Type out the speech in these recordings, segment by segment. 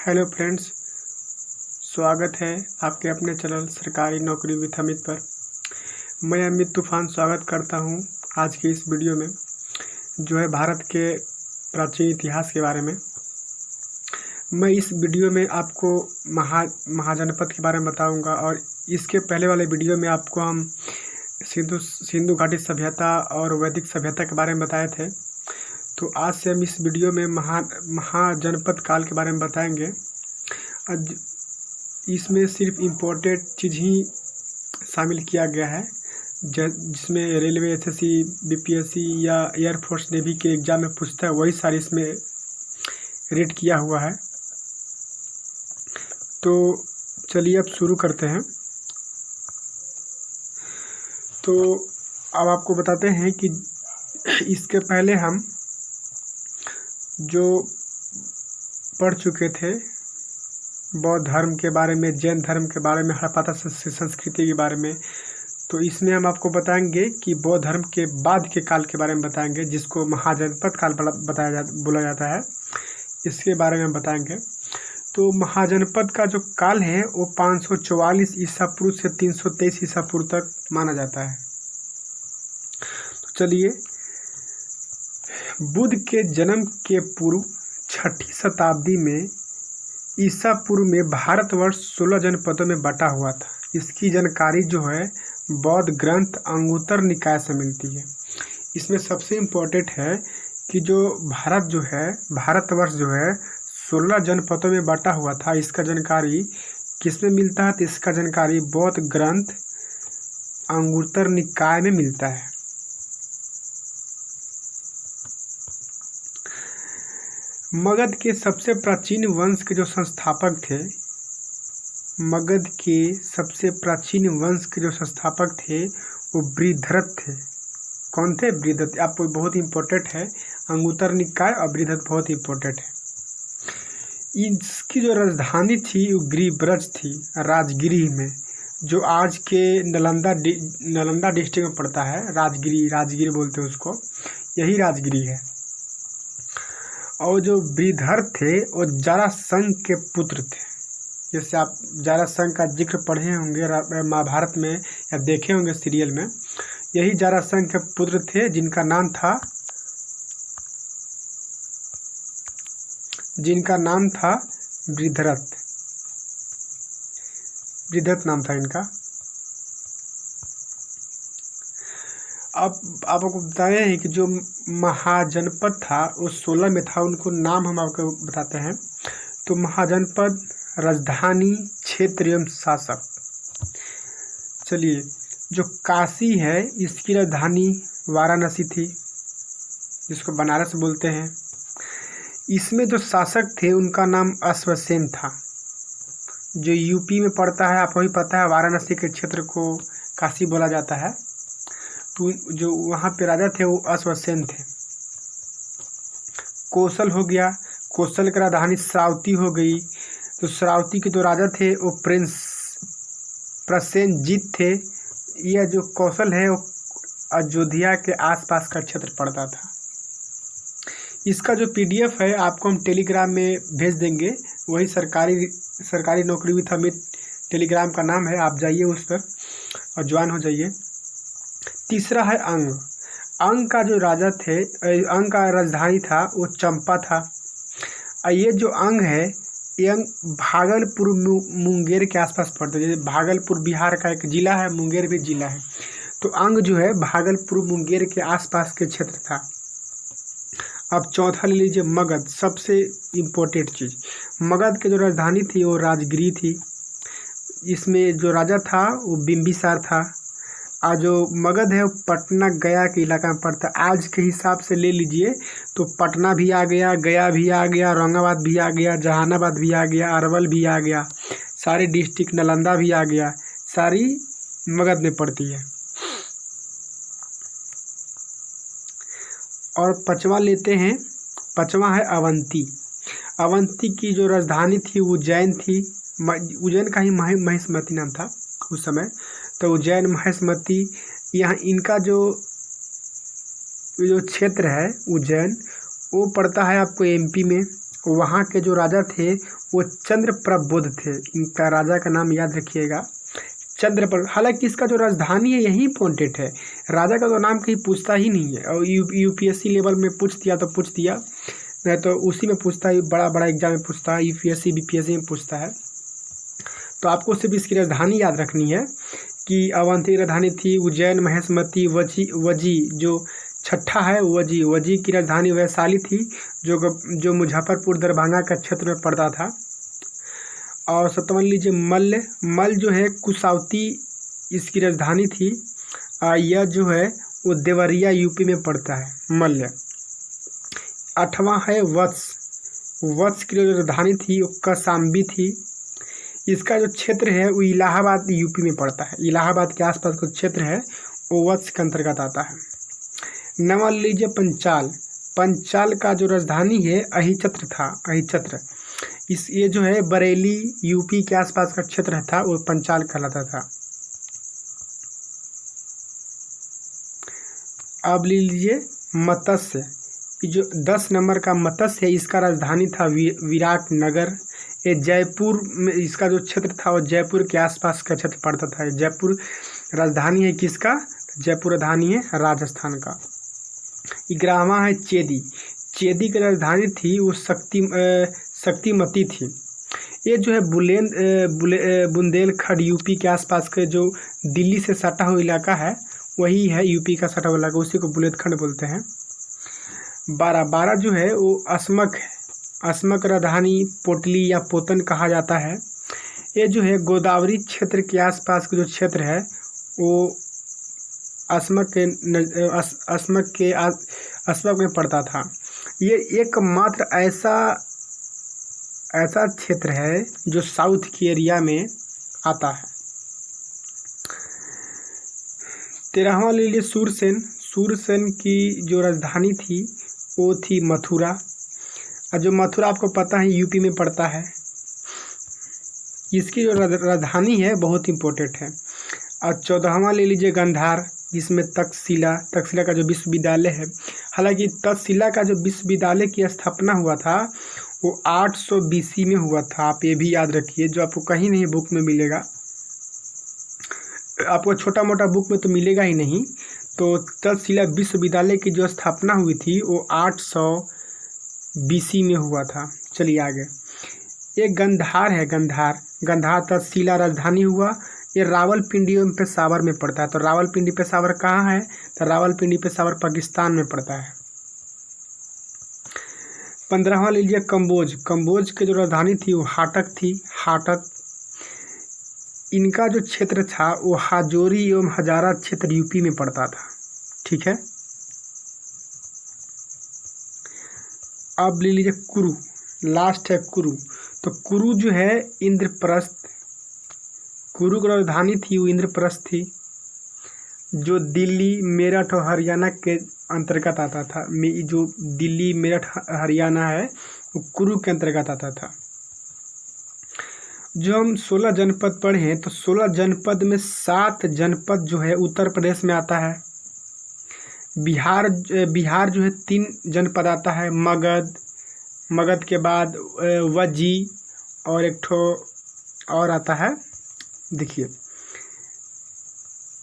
Hello friends, स्वागत है आपके अपने चैनल सरकारी नौकरी विथ अमित पर। मैं अमित तूफान स्वागत करता हूं आज की इस वीडियो में, जो है भारत के प्राचीन इतिहास के बारे में। मैं इस वीडियो में आपको महाजनपद के बारे में बताऊंगा, और इसके पहले वाले वीडियो में आपको हम सिंधु घाटी सभ्यता और वैदिक सभ्यता के बारे में बताए थे। तो आज से हम इस वीडियो में महाजनपद काल के बारे में बताएंगे। इसमें सिर्फ इम्पोर्टेंट चीज़ ही शामिल किया गया है, जिसमें रेलवे, एसएससी, बीपीएससी या एयरफोर्स नेवी के एग्ज़ाम में पूछता है, वही सारी इसमें रेट किया हुआ है। तो चलिए अब शुरू करते हैं। तो अब आपको बताते हैं कि इसके पहले हम जो पढ़ चुके थे बौद्ध धर्म के बारे में, जैन धर्म के बारे में, हड़प्पा संस्कृति के बारे में, तो इसमें हम आपको बताएंगे कि बौद्ध धर्म के बाद के काल के बारे में बताएंगे, जिसको महाजनपद काल बोला जाता है। इसके बारे में बताएंगे। तो महाजनपद का जो काल है वो 544 ईसा पूर्व से 323 ईसा पूर्व तक माना जाता है। तो चलिए, बुद्ध के जन्म के पूर्व 6ठी शताब्दी में ईसा पूर्व में भारतवर्ष 16 जनपदों में बटा हुआ था। इसकी जानकारी जो है बौद्ध ग्रंथ अंगुत्तर निकाय से मिलती है। इसमें सबसे इम्पोर्टेंट है कि जो भारतवर्ष जो है 16 जनपदों में बटा हुआ था। इसका जानकारी किसमें मिलता है? तो इसका जानकारी बौद्ध ग्रंथ अंगुत्तर निकाय में मिलता है। मगध के सबसे प्राचीन वंश के जो संस्थापक थे, वो बृहद्रथ थे। कौन थे? बृहद्रथ। आपको बहुत इंपॉर्टेंट है, अंगुत्तर निकाय और बृहद्रथ बहुत इंपॉर्टेंट है। इसकी जो राजधानी थी वो गिरिब्रज थी, राजगिरी में, जो आज के नालंदा डिस्ट्रिक्ट में पड़ता है। राजगिरी बोलते हैं उसको, यही राजगिरी है। और जो बृहद्रथ थे वो जरासंध के पुत्र थे। जैसे आप जरासंध का जिक्र पढ़े होंगे महाभारत में या देखे होंगे सीरियल में। यही जरासंध के पुत्र थे, जिनका नाम था बृहद्रथ। बृहद्रथ नाम था इनका। अब आपको बताए हैं कि जो महाजनपद था वो 16 में था। उनको नाम हम आपको बताते हैं। तो महाजनपद, राजधानी, क्षेत्र एवं शासक। चलिए, जो काशी है इसकी राजधानी वाराणसी थी, जिसको बनारस बोलते हैं। इसमें जो शासक थे उनका नाम अश्वसेन था। जो यूपी में पड़ता है, आपको ही पता है, वाराणसी के क्षेत्र को काशी बोला जाता है। तो जो वहाँ पे राजा थे वो अश्वसेन थे। कौशल हो गया, कौशल की राजधानी श्रावती हो गई। तो श्रावती के जो राजा थे वो प्रसेनजीत थे। यह जो कौशल है वो अयोध्या के आसपास का क्षेत्र पड़ता था। इसका जो पीडीएफ है आपको हम टेलीग्राम में भेज देंगे। वही सरकारी नौकरी विथ अमित टेलीग्राम का नाम है। आप जाइए उस पर और ज्वाइन हो जाइए। तीसरा है अंग का जो राजा थे, अंग का राजधानी था वो चंपा था। ये जो अंग है, ये अंग भागलपुर मुंगेर के आसपास पड़ता है। जैसे भागलपुर बिहार का एक जिला है, मुंगेर भी जिला है। तो अंग जो है भागलपुर मुंगेर के आसपास के क्षेत्र था। अब चौथा ले लीजिए, मगध। सबसे इम्पोर्टेंट चीज़, मगध की जो राजधानी थी वो राजगिरी थी। इसमें जो राजा था वो बिंबिसार था। और जो मगध है वो पटना गया के इलाका में पड़ता है। आज के हिसाब से ले लीजिए तो पटना भी आ गया, गया भी आ गया, औरंगाबाद भी आ गया, जहानाबाद भी आ गया, अरवल भी आ गया, सारे डिस्ट्रिक्ट, नालंदा भी आ गया, सारी मगध में पड़ती है। और पांचवा लेते हैं, पांचवा है अवंती। अवंती की जो राजधानी थी वो उज्जैन थी। उज्जैन का ही महिष्मती नाम था उस समय। तो उज्जैन, महिष्मती, यहाँ इनका जो क्षेत्र है उज्जैन, वो पड़ता है आपको एमपी में। वहाँ के जो राजा थे वो चंद्रप्रबोध थे। इनका राजा का नाम याद रखिएगा, चंद्रप्रभ। हालांकि इसका जो राजधानी है यही पॉइंटेड है, राजा का तो नाम कहीं पूछता ही नहीं है। और यूपीएससी लेवल में पूछ दिया तो पूछ दिया, नहीं तो उसी में पूछता है, बड़ा बड़ा एग्जाम में पूछता है, यूपीएससी बीपीएससी में पूछता है। तो आपको सिर्फ इसकी राजधानी याद रखनी है कि अवंती राजधानी थी उज्जैन, महेशमती, वजी जो छठा है वजी की राजधानी वैशाली थी, जो मुजफ्फरपुर दरभंगा का क्षेत्र में पड़ता था। और सत्तावन लीजिए मल्ल जो है कुसावती इसकी राजधानी थी। यह जो है वो देवरिया यूपी में पड़ता है मल्ल। आठवां है वत्स की जो राजधानी थी वो कौशाम्बी थी। इसका जो क्षेत्र है वो इलाहाबाद यूपी में पड़ता है, इलाहाबाद के आसपास का क्षेत्र है वो वत्स के अंतर्गत आता है। नवा लीजिए पंचाल का जो राजधानी है अहिछत्र था, अहिछत्र। ये जो है बरेली यूपी के आसपास का क्षेत्र था, वो पंचाल कहलाता था। अब ले लीजिए मत्स्य, जो 10 नंबर का मत्स्य है, इसका राजधानी था विराटनगर। ये जयपुर में इसका जो क्षेत्र था वो जयपुर के आसपास का क्षेत्र पड़ता था। जयपुर राजधानी है किसका? जयपुर राजधानी है राजस्थान का। 11वां है चेदी की राजधानी थी वो शक्तिमती थी। ये जो है बुंदेलखंड यूपी के आसपास के जो दिल्ली से सटा हुआ इलाका है वही है यूपी का सटा हुआ इलाका, उसी को बुंदेलखंड बोलते हैं। 12 जो है वो अस्मक है, अस्मक राजधानी पोटली या पोतन कहा जाता है। ये जो है गोदावरी क्षेत्र के आसपास का जो क्षेत्र है वो अस्मक में पड़ता था। ये एकमात्र ऐसा क्षेत्र है जो साउथ की एरिया में आता है। 13वां ले लिए सूरसेन की जो राजधानी थी वो थी मथुरा, और जो मथुरा आपको पता है यूपी में पड़ता है। इसकी जो राजधानी है बहुत इम्पोर्टेंट है। और 14वां ले लीजिए गांधार, जिसमें तक्षशिला का जो विश्वविद्यालय है। हालांकि तक्षशिला का जो विश्वविद्यालय की स्थापना हुआ था वो 800 BC में हुआ था। आप ये भी याद रखिए, जो आपको कहीं नहीं बुक में मिलेगा, आपको छोटा मोटा बुक में तो मिलेगा ही नहीं। तो तक्षशिला विश्वविद्यालय की जो स्थापना हुई थी वो 800 BC में हुआ था। चलिए आगे, ये गंधार है, गंधार तक्षशिला राजधानी हुआ। ये रावलपिंडी एवं पेशावर में पड़ता है। तो रावलपिंडी पेशावर कहाँ है? तो रावलपिंडी पेशावर पाकिस्तान में पड़ता है। 15वां लीजिए कंबोज की जो राजधानी थी वो हाटक थी, हाटक। इनका जो क्षेत्र था वो हाजोरी एवं हजारा क्षेत्र यूपी में पड़ता था। ठीक है, अब ले लीजिए कुरु, लास्ट है कुरु। तो कुरु जो है इंद्रप्रस्थ, कुरु की राजधानी थी वो इंद्रप्रस्थ थी, जो दिल्ली मेरठ और हरियाणा के अंतर्गत आता था। जो दिल्ली मेरठ हरियाणा है वो कुरु के अंतर्गत आता था। जो हम 16 जनपद पढ़े हैं तो 16 जनपद में 7 जनपद जो है उत्तर प्रदेश में आता है। बिहार जो है 3 जनपद आता है, मगध के बाद वजी और एक ठो और आता है, देखिए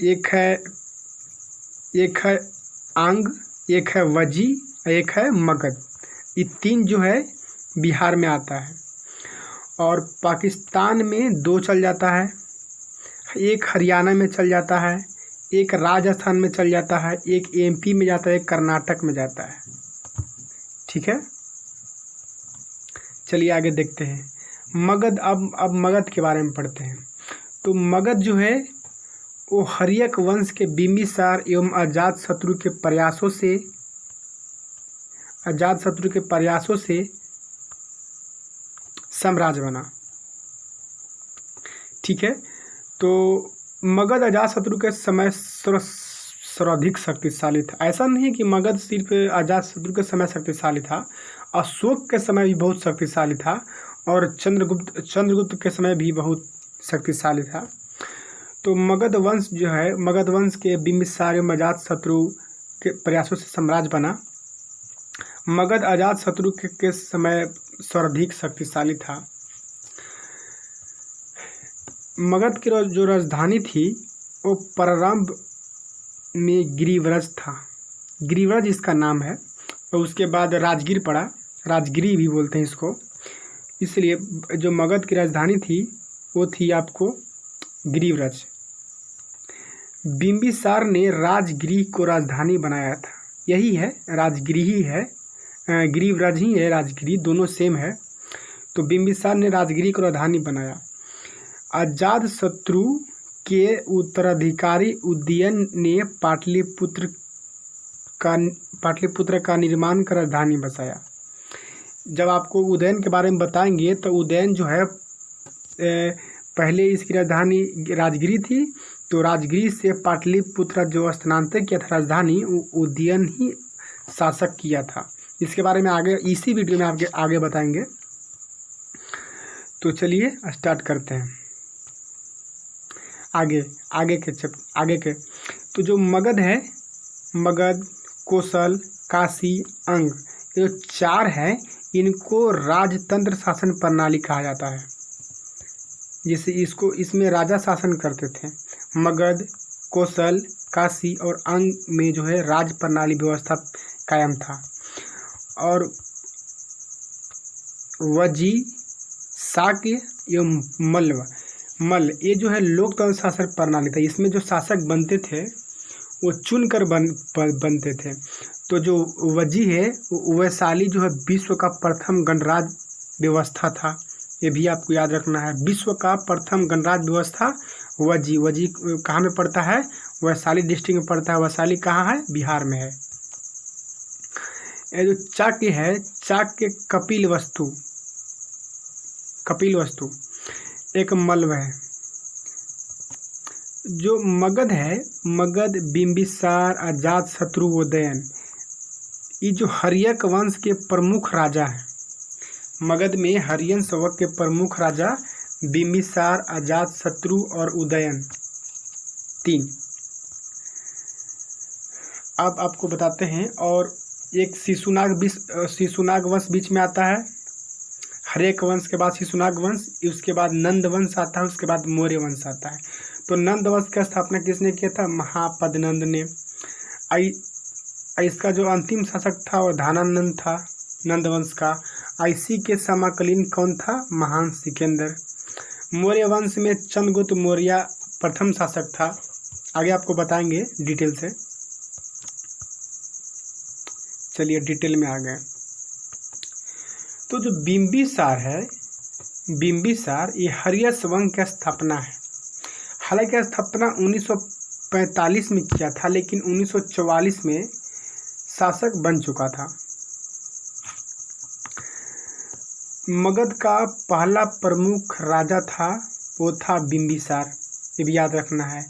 एक है आंग, एक है वजी, एक है मगध। ये 3 जो है बिहार में आता है। और पाकिस्तान में 2 चल जाता है, एक हरियाणा में चल जाता है, एक राजस्थान में चल जाता है, एक MP में जाता है, एक कर्नाटक में जाता है। ठीक है, चलिए आगे देखते हैं मगध। अब मगध के बारे में पढ़ते हैं। तो मगध जो है वो हर्यक वंश के बिंबिसार एवं अजातशत्रु के प्रयासों से साम्राज्य बना। ठीक है, तो मगध अजातशत्रु के समय सर्वाधिक शक्तिशाली था। ऐसा नहीं कि मगध सिर्फ अजातशत्रु के समय शक्तिशाली था, अशोक के समय भी बहुत शक्तिशाली था और चंद्रगुप्त के समय भी बहुत शक्तिशाली था। तो मगध वंश जो है, मगध वंश के बिंबिसार एवं अजातशत्रु के प्रयासों से साम्राज्य बना। मगध अजातशत्रु के समय सर्वाधिक शक्तिशाली था। मगध की जो राजधानी थी वो प्रारंभ में गिरिव्रज था, गिरिव्रज इसका नाम है। और उसके बाद राजगीर पड़ा, राजगिरी भी बोलते हैं इसको। इसलिए जो मगध की राजधानी थी वो थी आपको गिरिव्रज। बिंबिसार ने राजगिरी को राजधानी बनाया था। यही है, राजगिरी ही है, गिरिव्रज ही है, राजगिरी दोनों सेम है। तो बिंबिसार ने राजगिरी को राजधानी बनाया। अजातशत्रु के उत्तराधिकारी उदयन ने पाटलिपुत्र का निर्माण कर राजधानी बसाया। जब आपको उदयन के बारे में बताएंगे तो उदयन जो है पहले इसकी राजधानी राजगिरी थी, तो राजगिरी से पाटलिपुत्र जो स्थानांतरित किया था राजधानी, उदयन ही शासक किया था। इसके बारे में आगे इसी वीडियो में आपके आगे बताएंगे। तो चलिए स्टार्ट करते हैं आगे के। तो जो मगध है, मगध, कोसल, काशी, अंग, ये जो चार है इनको राजतंत्र शासन प्रणाली कहा जाता है। जैसे इसमें राजा शासन करते थे। मगध, कोसल, काशी और अंग में जो है राज प्रणाली व्यवस्था कायम था। और वजी, शाक्य एवं मल्ल ये जो है लोकतंत्र शासन प्रणाली था। इसमें जो शासक बनते थे वो चुनकर बनते थे। तो जो वजी है वैशाली जो है विश्व का प्रथम गणराज्य व्यवस्था था। ये भी आपको याद रखना है, विश्व का प्रथम गणराज्य व्यवस्था वजी कहाँ में पड़ता है? वैशाली डिस्ट्रिक्ट में पड़ता है। वैशाली कहाँ है? बिहार में है। ये जो चाक्य है, चाक्य कपिल वस्तु एक मल्ल है। जो मगध है, मगध, बिंबिसार, अजातशत्रु, उदयन, ये जो हर्यक वंश के प्रमुख राजा हैं। मगध में हर्यन वंश के प्रमुख राजा बिंबिसार, अजातशत्रु और उदयन, तीन। अब आपको बताते हैं। और एक शिशुनाग वंश बीच में आता है। हर्यक वंश के बाद शिशुनाग वंश, उसके बाद नंद वंश आता है, उसके बाद मौर्य वंश आता है। तो नंद वंश की स्थापना किसने किया था? महापद्नंद ने। इसका जो अंतिम शासक था वो धानानंद था नंद वंश का। इसी के समकालीन कौन था? महान सिकंदर। मौर्य वंश में चंद्रगुप्त मौर्य प्रथम शासक था। आगे आपको बताएंगे डिटेल से। चलिए डिटेल में आ गए। तो जो बिंबिसार है, बिंबिसार ये हर्यक वंश की स्थापना है। हालांकि स्थापना 1945 में किया था, लेकिन 1944 में शासक बन चुका था। मगध का पहला प्रमुख राजा था, वो था बिंबिसार। ये भी याद रखना है।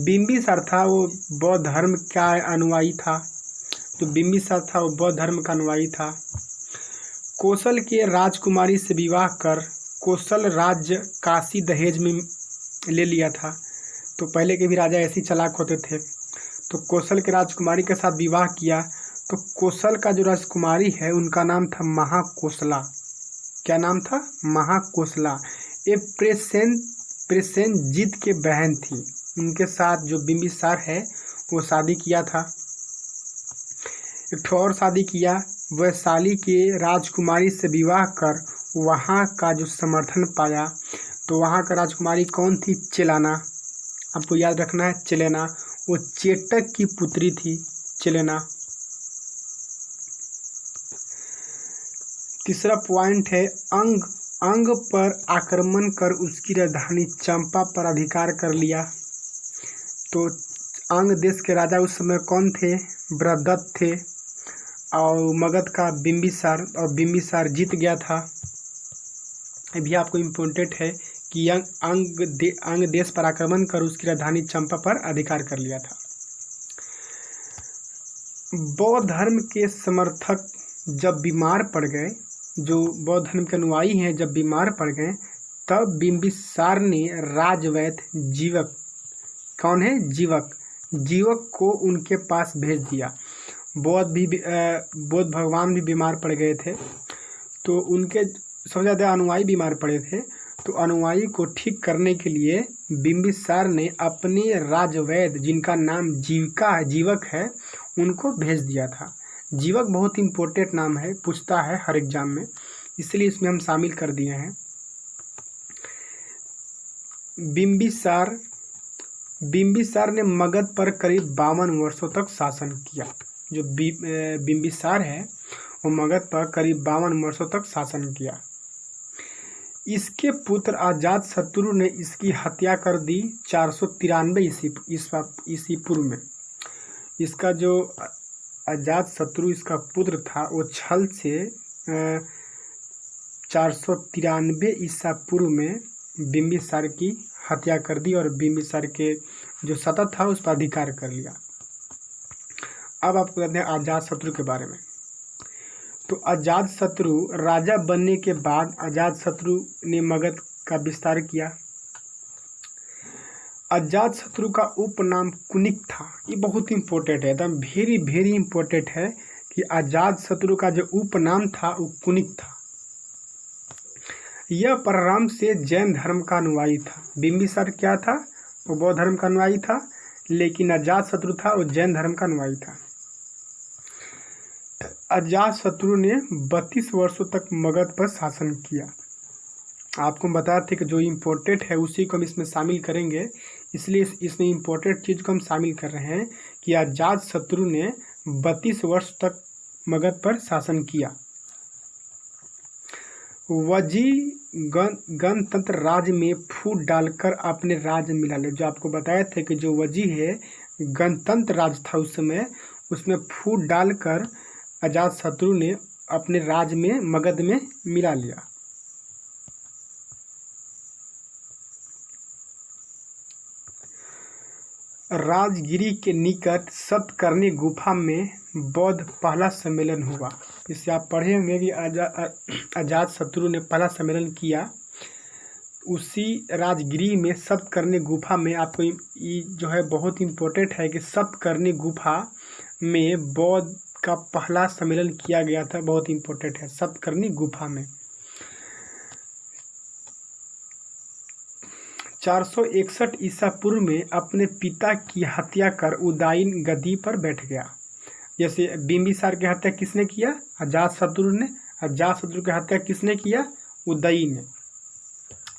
बिंबिसार था वो बौद्ध धर्म का अनुयायी था। तो बिंबिसार था वो बौद्ध धर्म का अनुयायी था। कोसल के राजकुमारी से विवाह कर कोसल राज्य काशी दहेज में ले लिया था। तो पहले के भी राजा ऐसे ही चालाक होते थे। तो कोसल के राजकुमारी के साथ विवाह किया। तो कोसल का जो राजकुमारी है उनका नाम था महाकोसला। क्या नाम था? महाकोसला। ये प्रसेनजीत के बहन थी। उनके साथ जो बिंबिसार है वो शादी किया था। एक और शादी किया, वैशाली के राजकुमारी से विवाह कर वहाँ का जो समर्थन पाया। तो वहाँ का राजकुमारी कौन थी? चेलाना। आपको याद रखना है, चेलेना। वो चेटक की पुत्री थी, चेलेना। तीसरा पॉइंट है अंग पर आक्रमण कर उसकी राजधानी चंपा पर अधिकार कर लिया। तो अंग देश के राजा उस समय कौन थे? बृहदत्त थे। और मगध का बिंबिसार, और बिंबिसार जीत गया था। ये भी आपको इम्पोर्टेंट है कि अंग देश पर आक्रमण कर उसकी राजधानी चंपा पर अधिकार कर लिया था। बौद्ध धर्म के समर्थक जब बीमार पड़ गए, जो बौद्ध धर्म के अनुयायी हैं जब बीमार पड़ गए, तब बिंबिसार ने राजवैद्य जीवक, कौन है? जीवक को उनके पास भेज दिया। बौद्ध भगवान भी बीमार पड़ गए थे। तो उनके सबसे ज़्यादा अनुयायी बीमार पड़े थे। तो अनुयायी को ठीक करने के लिए बिंबिसार ने अपने राजवैद्य, जिनका नाम जीवक है, उनको भेज दिया था। जीवक बहुत इम्पोर्टेंट नाम है, पूछता है हर एग्जाम में, इसलिए इसमें हम शामिल कर दिए हैं। बिंबिसार ने मगध पर करीब 52 वर्षों तक शासन किया। जो बिंबिसार है वो मगध पर करीब 52 वर्षों तक शासन किया। इसके पुत्र अजातशत्रु ने इसकी हत्या कर दी 493 ईसा पूर्व में। इसका जो अजातशत्रु इसका पुत्र था वो छल से 493 ईसा पूर्व में बिंबिसार की हत्या कर दी और बिंबिसार के जो सतत था उस पर अधिकार कर लिया। अब आपको बताते हैं अजातशत्रु के बारे में। तो अजातशत्रु राजा बनने के बाद अजातशत्रु ने मगध का विस्तार किया। अजातशत्रु का उपनाम कुनिक था। ये बहुत इंपॉर्टेंट है, एकदम वेरी इंपॉर्टेंट है कि अजातशत्रु का जो उपनाम था वो कुनिक था। यह प्रारंभ से जैन धर्म का अनुयायी था। बिंबिसार क्या था? वो बौद्ध धर्म का अनुयायी था, लेकिन अजातशत्रु था वो जैन धर्म का अनुयायी था। अजातशत्रु ने 32 वर्षों तक मगध पर शासन किया। आपको बताया था कि जो इम्पोर्टेंट है उसी को हम इसमें शामिल करेंगे, इसलिए इसमें इम्पोर्टेंट चीज़ को हम शामिल कर रहे हैं कि अजातशत्रु ने 32 वर्ष तक मगध पर शासन किया। वजी गणतंत्र राज में फूट डालकर अपने राज मिला ले। जो आपको बताया था कि जो वजी है गणतंत्र राज था उस समय, उसमें फूट डालकर अजातशत्रु ने अपने राज में मगध में मिला लिया। राजगिरी के निकट सतकर्णी गुफा में बौद्ध पहला सम्मेलन हुआ। इससे आप पढ़े होंगे कि अजातशत्रु ने पहला सम्मेलन किया। उसी राजगिरी में सतकर्णी गुफा में, आपको ये जो है बहुत इम्पोर्टेंट है कि सतकर्णी गुफा में बौद्ध का पहला सम्मेलन किया गया था। बहुत इम्पोर्टेंट है, सतकर्णी गुफा में। 461 ईसा पूर्व में अपने पिता की हत्या कर उदयन गद्दी पर बैठ गया। जैसे बिंबिसार की हत्या किसने किया? अजातशत्रु ने। अजातशत्रु की हत्या किसने किया? उदयन ने।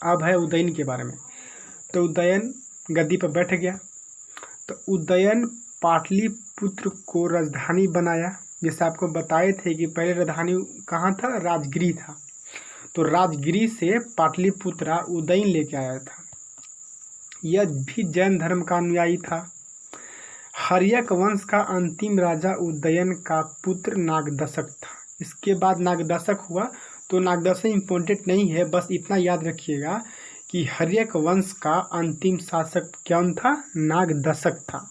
अब है उदयन के बारे में। तो उदयन गद्दी पर बैठ गया। तो उदयन पाटलिपुत्र को राजधानी बनाया। जैसे आपको बताए थे कि पहले राजधानी कहाँ था? राजगिरी था। तो राजगिरी से पाटलिपुत्र उदयन लेके आया था। यह भी जैन धर्म का अनुयायी था। हर्यक वंश का अंतिम राजा उदयन का पुत्र नागदशक था। इसके बाद नागदशक हुआ। तो नागदशक इम्पोर्टेंट नहीं है, बस इतना याद रखिएगा कि हर्यक वंश का अंतिम शासक कौन था? नागदशक था।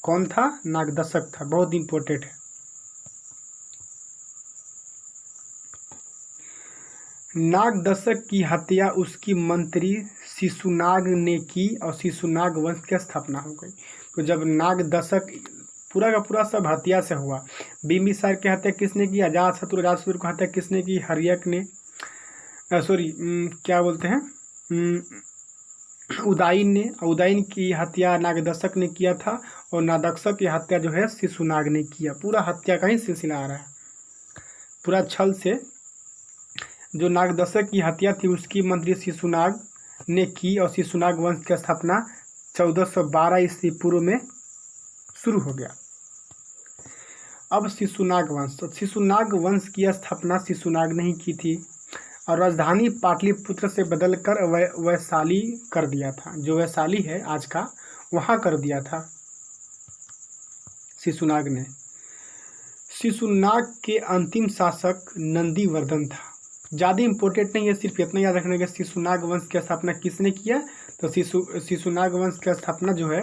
कौन था? नागदशक था। बहुत इम्पोर्टेंट है। नागदशक की हत्या उसकी मंत्री शिशुनाग ने की और शिशुनाग वंश की स्थापना हो गई। तो जब नागदशक पूरा का पूरा सब हत्या से हुआ। बिंबिसार की हत्या किसने की? अजातशत्रु की हत्या किसने की? हर्यक ने, क्या बोलते हैं, उदयन ने। उदयन की हत्या नागदशक ने किया था और नागदशक की हत्या जो है शिशुनाग ने किया। पूरा हत्या का ही सिलसिला आ रहा है, पूरा छल से। जो नागदशक की हत्या थी उसकी मंत्री शिशुनाग ने की और शिशुनाग वंश की स्थापना 1412 ईस्वी पूर्व में शुरू हो गया। अब शिशुनाग वंश। तो शिशुनाग वंश की स्थापना शिशुनाग ने ही की थी और राजधानी पाटलिपुत्र से बदलकर वैशाली कर दिया था। जो वैशाली है आज का, वहाँ कर दिया था शिशुनाग ने। शिशुनाग के अंतिम शासक नंदीवर्धन था। ज़्यादा इम्पोर्टेंट नहीं है, सिर्फ इतना याद रखना कि शिशुनाग वंश की स्थापना किसने किया? तो शिशुनाग वंश की स्थापना जो है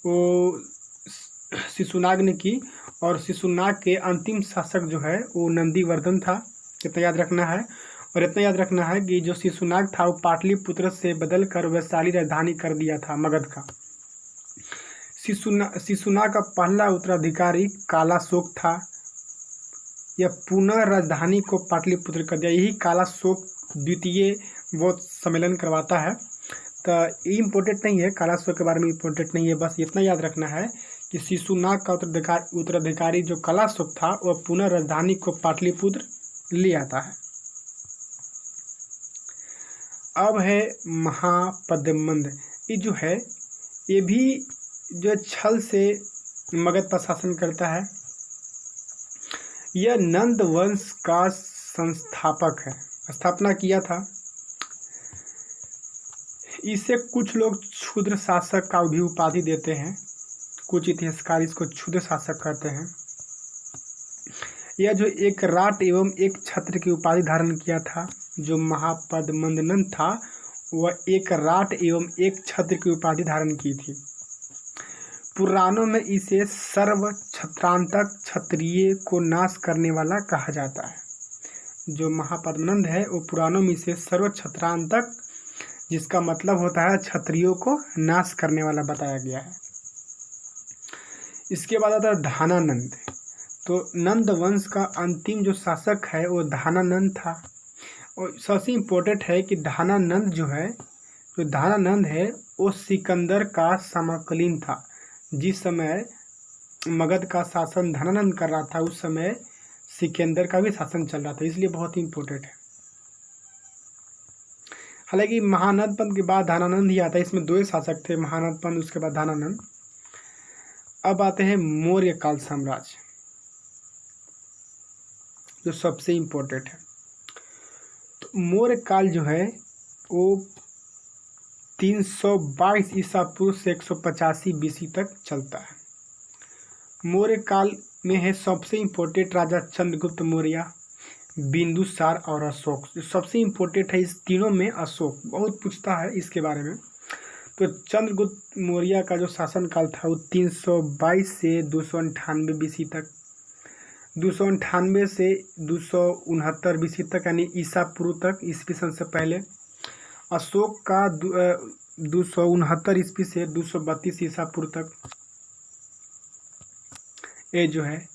वो शिशुनाग ने की और शिशुनाग के अंतिम शासक जो है वो नंदीवर्धन था। इतना याद रखना है। और इतना याद रखना है कि जो शिशुनाग था वो पाटलिपुत्र से बदलकर वैशाली राजधानी कर दिया था मगध का। शिशुनाग का पहला उत्तराधिकारी कालाशोक था। यह पुनः राजधानी को पाटलिपुत्र कर दिया। यही कालाशोक द्वितीय वो सम्मेलन करवाता है। तो ये इम्पोर्टेंट नहीं है, कालाशोक के बारे में इम्पोर्टेंट नहीं है, बस इतना याद रखना है कि शिशुनाग का उत्तराधिकारी जो कालाशोक था वह पुनः राजधानी को पाटलिपुत्र ले आता है। अब है महापद्मनंद। ये जो है ये भी जो छल से मगध पर शासन करता है। यह नंद वंश का संस्थापक है, स्थापना किया था। इसे कुछ लोग क्षुद्र शासक का भी उपाधि देते हैं, कुछ इतिहासकार इसको क्षुद्र शासक कहते हैं। यह जो एक राट एवं एक छत्र की उपाधि धारण किया था, जो महापद्मनंद था वह एक राट एवं एक छत्र की उपाधि धारण की थी। पुराणों में इसे सर्व छत्रांतक, क्षत्रिय को नाश करने वाला कहा जाता है। जो महापद्मनंद है वो पुराणों में इसे सर्व छत्रांतक, जिसका मतलब होता है क्षत्रियों को नाश करने वाला, बताया गया है। इसके बाद आता है धानानंद। तो नंद वंश का अंतिम जो शासक है वो धानानंद था। और सबसे इम्पोर्टेंट है कि धानानंद जो धानानंद है वो सिकंदर का समकालीन था। जिस समय मगध का शासन धानानंद कर रहा था उस समय सिकंदर का भी शासन चल रहा था, इसलिए बहुत ही इम्पोर्टेंट है। हालांकि महानद पंथ के बाद धानानंद ही आता है। इसमें 2 शासक थे, महानद पंथ उसके बाद धानानंद। अब आते हैं मौर्य काल साम्राज्य, जो सबसे इम्पोर्टेंट है। तो मौर्य काल जो है वो 322 ईसा पूर्व से 185 बीसी तक चलता है। मौर्य काल में है सबसे इम्पोर्टेंट राजा चंद्रगुप्त मौर्य, बिंदुसार और अशोक। जो सबसे इम्पोर्टेंट है इस तीनों में अशोक, बहुत पूछता है इसके बारे में। तो चंद्रगुप्त मौर्य का जो शासनकाल था वो 322 से 298 बीसी तक, 298 से 269 बीसी तक, यानी ईसा पूर्व तक, ईस्वी सन से पहले। अशोक का 269 ईस्वी से 232 ईसा पूर्व तक। ये जो है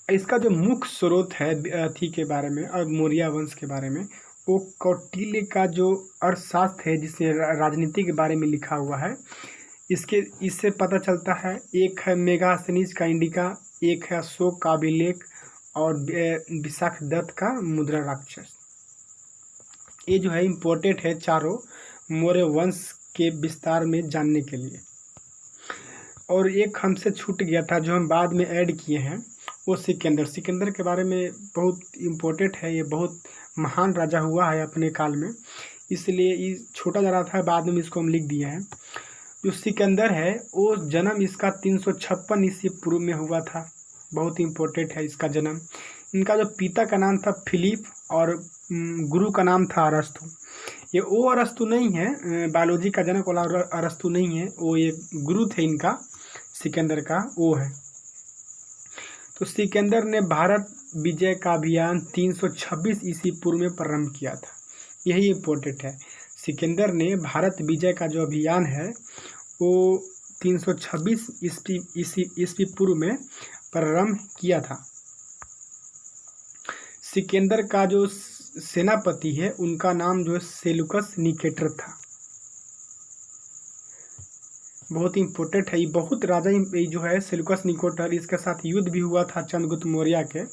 इसका जो मुख्य स्रोत है अथी के बारे में और मौर्य वंश के बारे में, वो कौटिल्य का जो अर्थशास्त्र है जिससे राजनीति के बारे में लिखा हुआ है, इससे पता चलता है। एक है मेगास्थनीज का इंडिका, एक है अशोक का अभिलेख और विशाख दत्त का मुद्रा राक्षस। ये जो है इम्पोर्टेंट है चारों मौर्य वंश के विस्तार में जानने के लिए। और एक हमसे छूट गया था जो हम बाद में ऐड किए हैं, वो सिकंदर के बारे में बहुत इम्पोर्टेंट है। ये बहुत महान राजा हुआ है अपने काल में, इसलिए ये छोटा जा रहा था, बाद में इसको हम लिख दिए हैं। जो सिकंदर है वो जन्म इसका 356 ईस्वी पूर्व में हुआ था, बहुत इम्पोर्टेंट है इसका जन्म। इनका जो पिता का नाम था फिलिप और गुरु का नाम था अरस्तु। ये वो अरस्तु नहीं है, बायोलॉजी का जनक वाला अरस्तु नहीं है, वो ये गुरु थे इनका सिकंदर का, वो है। तो सिकंदर ने भारत विजय का अभियान 326 ईस्वी पूर्व में प्रारंभ किया था। यही इम्पोर्टेंट है, सिकंदर ने भारत विजय का जो अभियान है वो 326 ईस्वी पूर्व में प्रारंभ किया था। सिकंदर का जो सेनापति है उनका नाम जो है सेलुकस निकेटर था, बहुत इम्पोर्टेंट है। ये बहुत राजा जो है सेलुकस निकेटर, इसके साथ युद्ध भी हुआ था चंद्रगुप्त मौर्य के,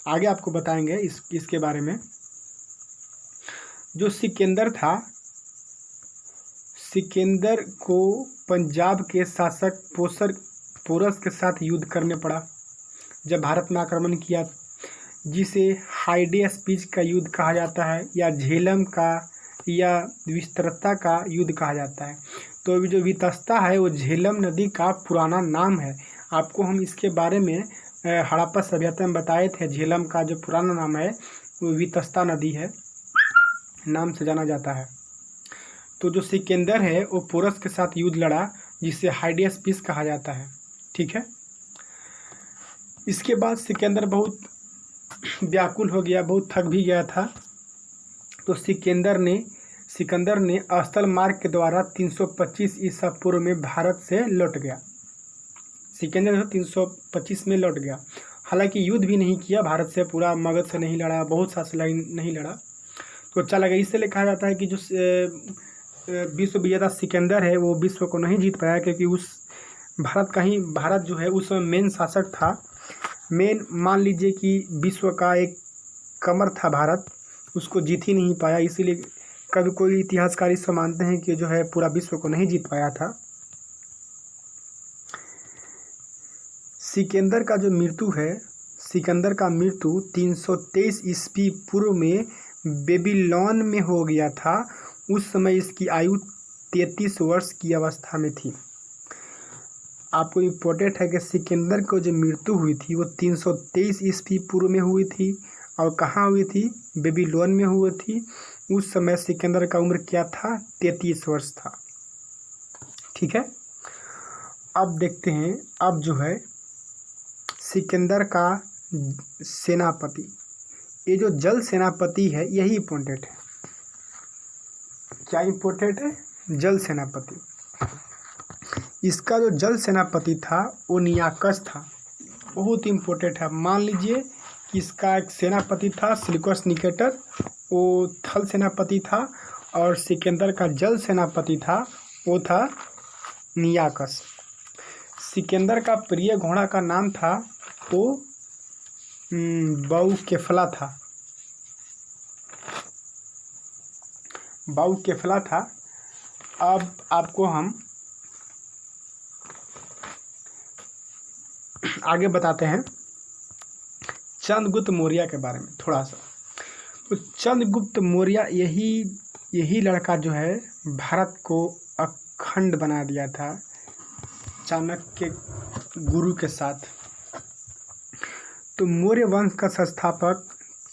आगे आपको बताएंगे इसके बारे में। जो सिकंदर था, सिकंदर को पंजाब के शासक पोरस के साथ युद्ध करने पड़ा जब भारत में आक्रमण किया, जिसे हाइडेस्पिच का युद्ध कहा जाता है या झेलम का या विस्तरता का युद्ध कहा जाता है। तो जो वितस्ता है वो झेलम नदी का पुराना नाम है। आपको हम इसके बारे में हड़प्पा सभ्यता में बताए थे। झेलम का जो पुराना नाम है वो वितस्ता नदी है, नाम से जाना जाता है। तो जो सिकंदर है वो पोरस के साथ युद्ध लड़ा, जिसे हाइडेस्पिस कहा जाता है, ठीक है। इसके बाद सिकंदर बहुत व्याकुल हो गया, बहुत थक भी गया था। तो सिकंदर ने स्थल मार्ग के द्वारा 325 ईसा पूर्व में भारत से लौट गया। सिकंदर 325 में लौट गया हालांकि युद्ध भी नहीं किया भारत से, पूरा मगध से नहीं लड़ा, बहुत सा से नहीं लड़ा, तो अच्छा लगा। इसलिए कहा जाता है कि जो विश्व विजेता सिकंदर है वो विश्व को नहीं जीत पाया, क्योंकि उस भारत जो है उस मेन शासक था, मेन मान लीजिए कि विश्व का एक कमर था भारत, उसको जीत ही नहीं पाया। इसीलिए कभी कोई इतिहासकार इसको मानते हैं कि जो है पूरा विश्व को नहीं जीत पाया था। सिकंदर का जो मृत्यु है, सिकंदर का मृत्यु 323 ईस्वी पूर्व में बेबीलोन में हो गया था। उस समय इसकी आयु 33 वर्ष की अवस्था में थी। आपको इम्पोर्टेंट है कि सिकंदर को जो मृत्यु हुई थी वो 323 ईस्वी पूर्व में हुई थी, और कहाँ हुई थी? बेबीलोन में हुई थी। उस समय सिकंदर का उम्र क्या था? 33 वर्ष था। ठीक है, अब देखते हैं, अब जो है सिकंदर का सेनापति, ये जो जल सेनापति है यही इम्पोर्टेंट है। क्या इम्पोर्टेंट है? जल सेनापति। इसका जो जल सेनापति था वो नियाकस था, बहुत इम्पोर्टेंट है। मान लीजिए कि इसका एक सेनापति था सिलिकस निकेटर, वो थल सेनापति था, और सिकंदर का जल सेनापति था वो था नियाकस। सिकंदर का प्रिय घोड़ा का नाम था वो बाउकेफला था, बाउकेफला था। अब आपको हम आगे बताते हैं चंद्रगुप्त मौर्य के बारे में थोड़ा सा। तो चंद्रगुप्त मौर्य यही लड़का जो है भारत को अखंड बना दिया था चाणक्य गुरु के साथ। तो मौर्य वंश का संस्थापक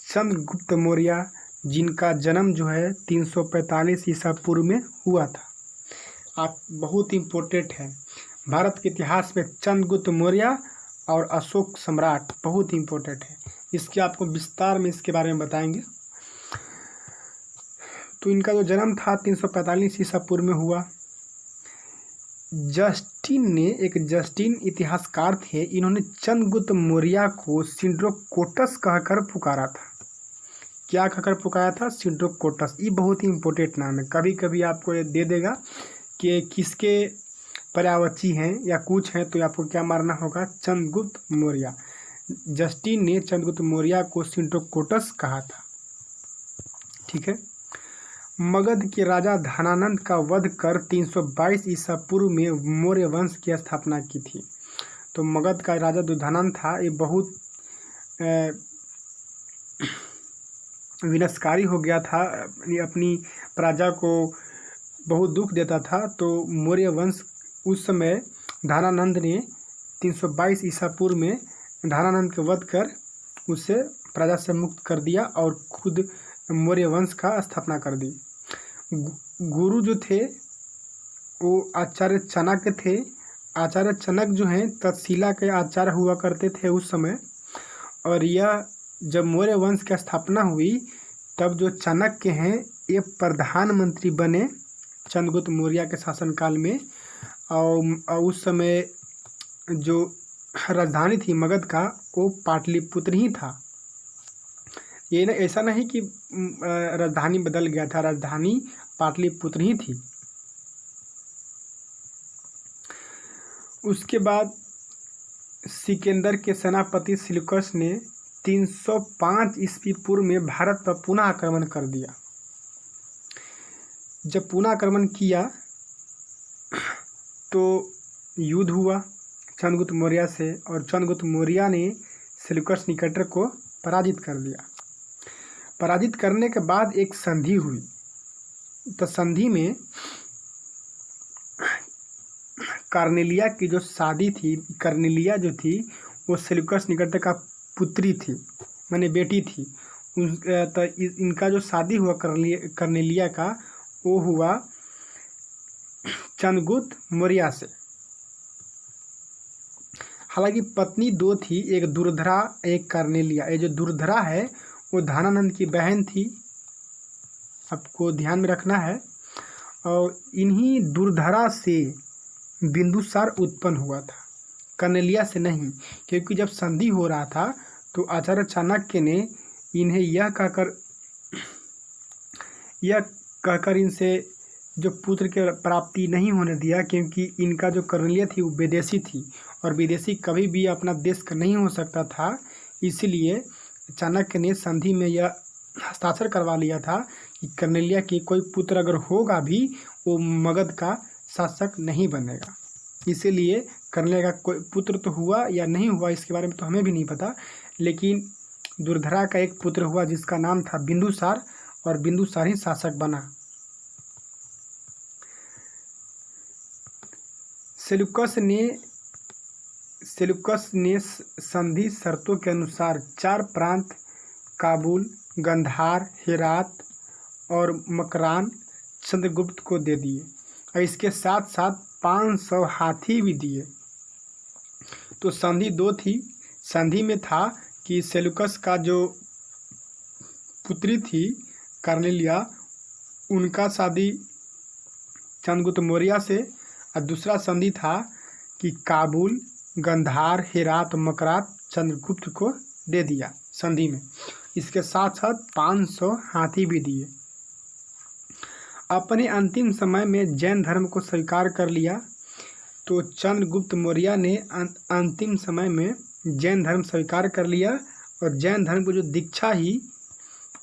चंद्रगुप्त मौर्य, जिनका जन्म जो है 345 ईसा पूर्व में हुआ था। आप बहुत इम्पोर्टेंट है भारत के इतिहास में, चंद्रगुप्त मौर्य और अशोक सम्राट बहुत इम्पोर्टेंट है। इसके आपको विस्तार में इसके बारे में बताएंगे। तो इनका जो जन्म था 345 ईसा पूर्व में हुआ। जस्टिन इतिहासकार थे, इन्होंने चंद्रगुप्त मौर्य को सिंड्रोकोटस कहकर पुकारा था। क्या कहकर पुकारा था? सिंड्रोकोटस। ये बहुत ही इम्पोर्टेंट नाम है, कभी कभी आपको ये दे देगा कि किसके पर्यायवाची हैं या कुछ हैं, तो आपको क्या मारना होगा? चंद्रगुप्त मौर्य। जस्टिन ने चंद्रगुप्त मौर्य को सिंड्रोकोटस कहा था। ठीक है। मगध के राजा धनानंद का वध कर 322 ईसा पूर्व में मौर्य वंश की स्थापना की थी। तो मगध का राजा जो धनानंद था ये बहुत विनाशकारी हो गया था, अपनी प्रजा को बहुत दुख देता था। तो मौर्य वंश उस समय धनानंद ने 322 ईसा पूर्व में धनानंद के वध कर उसे प्रजा से मुक्त कर दिया और खुद मौर्य वंश का स्थापना कर दी। गुरु जो थे वो आचार्य चाणक्य थे। आचार्य चाणक्य जो हैं तक्षशिला के आचार्य हुआ करते थे उस समय। और यह जब मौर्य वंश की स्थापना हुई तब जो चाणक्य हैं ये प्रधानमंत्री बने चंद्रगुप्त मौर्य के शासनकाल में। और उस समय जो राजधानी थी मगध का वो पाटलिपुत्र ही था। ये ना ऐसा नहीं कि राजधानी बदल गया था, राजधानी पाटलिपुत्र ही थी। उसके बाद सिकंदर के सेनापति सिलिकस ने 305 ईस्वी पूर्व में भारत पर पुनः आक्रमण कर दिया। जब पुनः आक्रमण किया तो युद्ध हुआ चंद्रगुप्त मौर्य से, और चंद्रगुप्त मौर्य ने सिलिकस निकेटर को पराजित कर दिया। पराजित करने के बाद एक संधि हुई। तो संधि में कार्नेलिया की जो शादी थी, कार्नेलिया जो थी वो सिलिकस निकेटर का पुत्री थी, माने बेटी थी। तो इनका जो शादी हुआ कार्नेलिया का वो हुआ चंद्रगुप्त मौर्य से। हालांकि पत्नी दो थी, एक दुर्धरा एक कार्नेलिया। ये जो दुर्धरा है वो धनानंद की बहन थी, आपको ध्यान में रखना है। और इन्हीं दुर्धरा से बिंदुसार उत्पन्न हुआ था। कर्नेलिया से नहीं, क्योंकि जब संधि हो रहा था तो आचार्य चाणक्य ने इन्हें यह कहकर इनसे जो पुत्र के प्राप्ति नहीं होने दिया, क्योंकि इनका जो कर्नेलिया थी वो विदेशी थी और विदेशी कभी भी अपना देश का नहीं हो सकता था। इसीलिए चाणक्य ने संधि में यह हस्ताक्षर करवा लिया था कि कर्नेलिया के कोई पुत्र अगर होगा भी वो मगध का शासक नहीं बनेगा। इसीलिए कर्नेलिया का कोई पुत्र तो हुआ या नहीं हुआ इसके बारे में तो हमें भी नहीं पता, लेकिन दुर्धरा का एक पुत्र हुआ जिसका नाम था बिंदुसार, और बिंदुसार ही शासक बना। सेल्यूकस ने संधि शर्तों के अनुसार 4 प्रांत काबुल, गंधार, हेरात और मकरान चंद्रगुप्त को दे दिए और इसके साथ साथ 500 हाथी भी दिए। तो संधि 2 थी। संधि में था कि सेल्यूकस का जो पुत्री थी कर्नेलिया, उनका शादी चंद्रगुप्त मौर्य से, और दूसरा संधि था कि काबुल, गंधार, हेरात, मकरात चंद्रगुप्त को दे दिया संधि में। इसके साथ साथ 500 हाथी भी दिए। अपने अंतिम समय में जैन धर्म को स्वीकार कर लिया। तो चंद्रगुप्त मौर्य ने अंतिम समय में जैन धर्म स्वीकार कर लिया और जैन धर्म को जो दीक्षा ही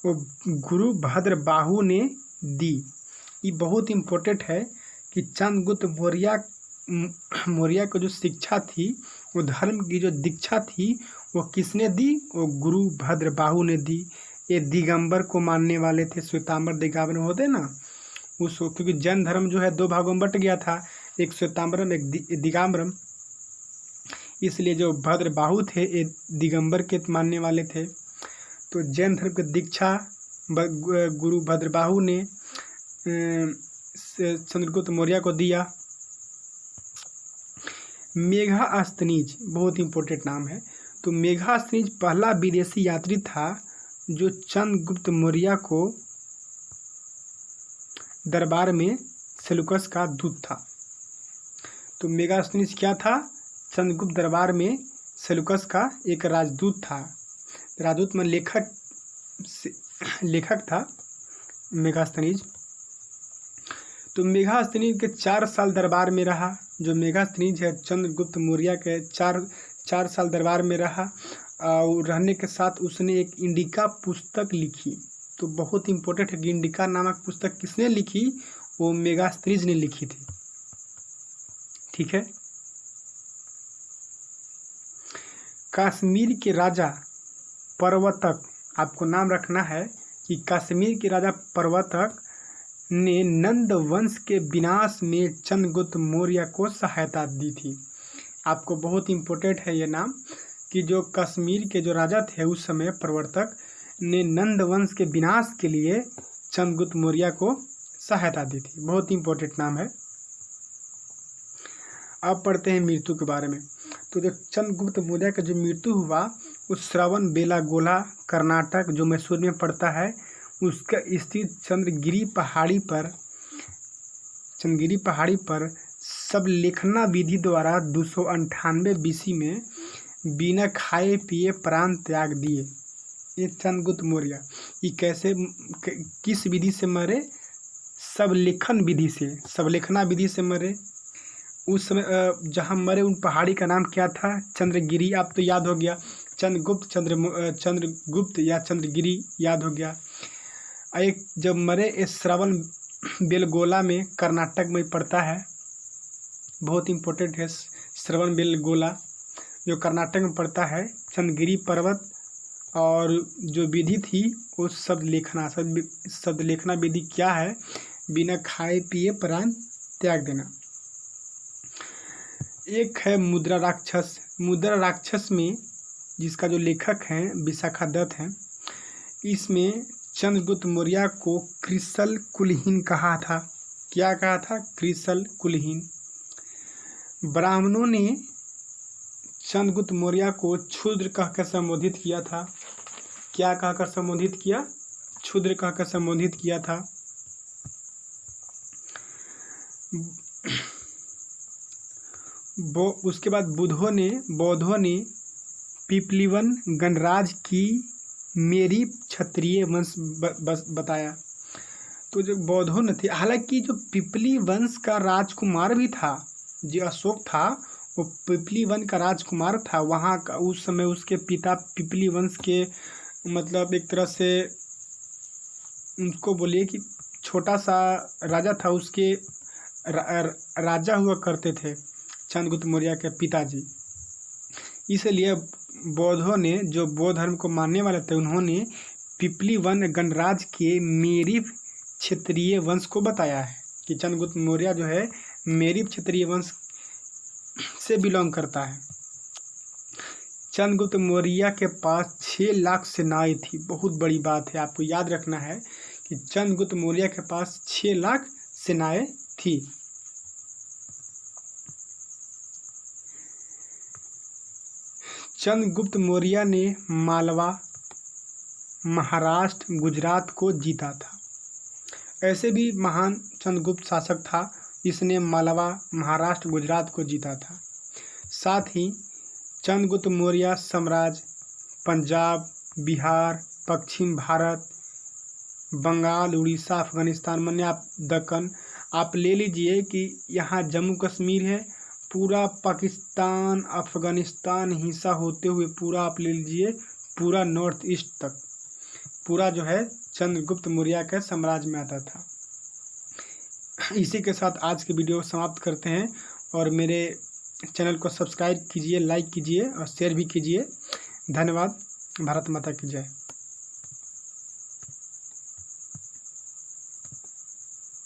वो गुरु भद्रबाहु ने दी। ये बहुत इम्पोर्टेंट है कि चंद्रगुप्त मौर्य को जो शिक्षा थी, वो धर्म की जो दीक्षा थी, वो किसने दी? वो गुरु भद्रबाहु ने दी। ये दिगंबर को मानने वाले थे, श्वेतांबर दिगंबर होते ना उसको, क्योंकि जैन धर्म जो है 2 भागों में बट गया था, एक श्वेतांबरम एक दिगंबरम। इसलिए जो भद्रबाहु थे ये दिगंबर के मानने वाले थे। तो जैन धर्म की दीक्षा गुरु भद्रबाहु ने चंद्रगुप्त मौर्य को दिया। मेघास्थनीज बहुत इंपॉर्टेंट नाम है। तो मेघास्थनीज पहला विदेशी यात्री था जो चंद्रगुप्त मौर्य को दरबार में सेल्यूकस का दूत था। तो मेघास्थनीज क्या था? चंद्रगुप्त दरबार में सेल्यूकस का एक राजदूत था। राजदूत में लेखक था मेघास्थनीज। तो मेघास्थनीज के 4 साल दरबार में रहा। जो मेघास्थनीज है चंद्रगुप्त मौर्य के 4 साल दरबार में रहा और रहने के साथ उसने एक इंडिका पुस्तक लिखी। तो बहुत इंपॉर्टेंट है कि इंडिका नामक पुस्तक किसने लिखी? वो मेघास्थनीज ने लिखी थी। ठीक है। कश्मीर के राजा प्रवर्तक, आपको नाम रखना है कि कश्मीर के राजा प्रवर्तक ने नंद वंश के विनाश में चंद्रगुप्त मौर्य को सहायता दी थी। आपको बहुत इम्पोर्टेंट है ये नाम कि जो कश्मीर के जो राजा थे उस समय प्रवर्तक ने नंद वंश के विनाश के लिए चंद्रगुप्त मौर्य को सहायता दी थी। बहुत इम्पोर्टेंट नाम है। अब पढ़ते हैं मृत्यु के बारे में। तो जो चंद्रगुप्त मौर्य का जो मृत्यु हुआ वो श्रवण बेलागोला कर्नाटक जो मैसूर में पड़ता है उसका स्थित चंद्रगिरी पहाड़ी पर सब लेखना विधि द्वारा 298 BC में बिना खाए पिए प्राण त्याग दिए। ये चंद्रगुप्त मौर्य ये कैसे किस विधि से मरे? सब लेखना विधि से मरे। उस समय जहाँ मरे उन पहाड़ी का नाम क्या था? चंद्रगिरी। आप तो याद हो गया, चंद्रगुप्त या चंद्रगिरी याद हो गया। एक जब मरे ये श्रवण बेलगोला में कर्नाटक में पड़ता है। बहुत इम्पोर्टेंट है श्रवण बेलगोला जो कर्नाटक में पड़ता है। चंद्रगिरी पर्वत और जो विधि थी वो शब्द लेखना विधि क्या है? बिना खाए पिए प्राण त्याग देना। एक है मुद्रा राक्षस में जिसका जो लेखक हैं विशाखादत्त हैं। इसमें चंद्रगुप्त मौर्य को कृसल कुलहीन कहा था। क्या कहा था? कृसल कुलहीन। ब्राह्मणों ने चंद्रगुप्त मौर्य को क्षुद्र कहकर संबोधित किया था। क्या कहकर संबोधित किया? क्षुद्र कहकर संबोधित किया था। उसके बाद बौद्धों ने पिपलीवन गणराज की मेरी क्षत्रिय वंश बताया। तो जो बौद्धों ने थे, हालांकि जो पिपली वंश का राजकुमार भी था, जो अशोक था वो पिपली वन का राजकुमार था। वहाँ का उस समय उसके पिता पिपली वंश के मतलब एक तरह से उनको बोलिए कि छोटा सा राजा था, उसके राजा हुआ करते थे चंद्रगुप्त मौर्य के पिताजी। इसलिए बौद्धों ने, जो बौद्ध धर्म को मानने वाले थे, उन्होंने पिपली वन गणराज के मेरी क्षत्रिय वंश को बताया है कि चंद्रगुप्त मौर्य जो है मेरी क्षत्रिय वंश से बिलोंग करता है। चंद्रगुप्त मौर्य के पास 6 लाख सेनाएं थी। बहुत बड़ी बात है, आपको याद रखना है कि चंद्रगुप्त मौर्य के पास 6 लाख सेनाएं थी। चंद्रगुप्त मौर्य ने मालवा, महाराष्ट्र, गुजरात को जीता था। ऐसे भी महान चंद्रगुप्त शासक था, इसने मालवा, महाराष्ट्र, गुजरात को जीता था। साथ ही चंद्रगुप्त मौर्य साम्राज्य पंजाब, बिहार, पश्चिम भारत, बंगाल, उड़ीसा, अफगानिस्तान, माने आप दक्कन आप ले लीजिए कि यहाँ जम्मू कश्मीर है, पूरा पाकिस्तान, अफगानिस्तान हिस्सा होते हुए पूरा आप ले लीजिए, पूरा नॉर्थ ईस्ट तक पूरा जो है चंद्रगुप्त मौर्य के साम्राज्य में आता था। इसी के साथ आज की वीडियो समाप्त करते हैं और मेरे चैनल को सब्सक्राइब कीजिए, लाइक कीजिए और शेयर भी कीजिए। धन्यवाद। भारत माता की जय।